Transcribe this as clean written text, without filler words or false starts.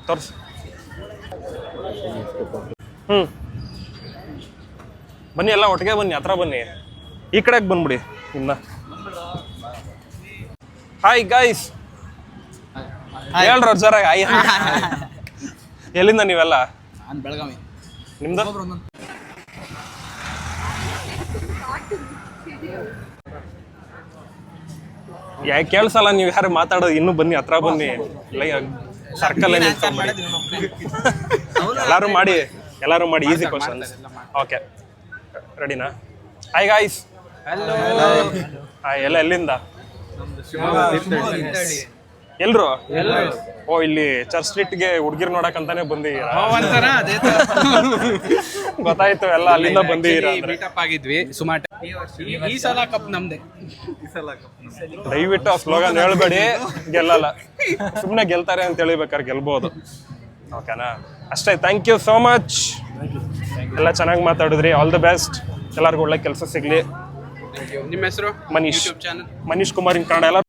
ತೋರ್ಸಿ. ಬನ್ನಿ ಎಲ್ಲ ಒಟ್ಟಿಗೆ ಬನ್ನಿ, ಹತ್ರ ಬನ್ನಿ. ಈ ಕಡೆಗೆ ಬಂದ್ಬಿಡಿ ಇನ್ನ. ಹಾಯ್ ಗೈಸ್, ಹೇಳ್ರ ಜೋರಾಗ ಹಾಯ್. ಎಲ್ಲಿಂದ ನೀವೆಲ್ಲ? ಬೆಳಗಾವಿ. ನಿಮ್ದು? ಯಾಕೆ ಕೇಳಿಸಲ್ಲ ನೀವು ಯಾರು ಮಾತಾಡೋದು? ಇನ್ನೂ ಬನ್ನಿ, ಹತ್ರ ಬನ್ನಿ. ಸರ್ಕಲ್ ಎಲ್ಲರೂ ಮಾಡಿ ಈಸಿ ಕ್ವಶನ್. ಓಕೆ, ರೆಡಿನಾ? Hi guys. ಹಾಯ್, ಎಲ್ಲಿಂದ? ಎಲ್ರು? ಓ, ಇಲ್ಲಿ ಚರ್ಚ್ ಸ್ಟ್ರೀಟ್ಗೆ ಹುಡುಗಿರ್ ನೋಡಕಂತಾನೆ ಬಂದಿದ್ದೀರಾ? ಗೊತ್ತಾಯ್ತು, ಎಲ್ಲ ಅಲ್ಲಿಂದ ಬಂದಿದ್ದೀರಾ. ಆಗಿದ್ವಿ ಸುಮಾರು. ಈ ಸಲ ಕಪ್ ನಮ್ದೆ. ದಯವಿಟ್ಟು ಆ ಸ್ಲೋಗನ್ ಹೇಳ್ಬೇಡಿ, ಗೆಲ್ಲಲ್ಲ. ಸುಮ್ಮನೆ ಗೆಲ್ತಾರೆ ಅಂತ ಹೇಳಿಬೇಕಾದ್ರೆ ಗೆಲ್ಬಹುದು. ಓಕೆನಾ? ಅಷ್ಟೇ. Thank you so much. ಎಲ್ಲ ಚೆನ್ನಾಗಿ ಮಾತಾಡಿದ್ರಿ. All the best. ಎಲ್ಲರಿಗೂ ಒಳ್ಳೆ ಕೆಲಸ ಸಿಗ್ಲಿ. ನಿಮ್ಮ ಹೆಸರು? ಮನೀಶ್ ಕುಮಾರ್ ಇನ್ ಕನ್ನಡ. ಎಲ್ಲ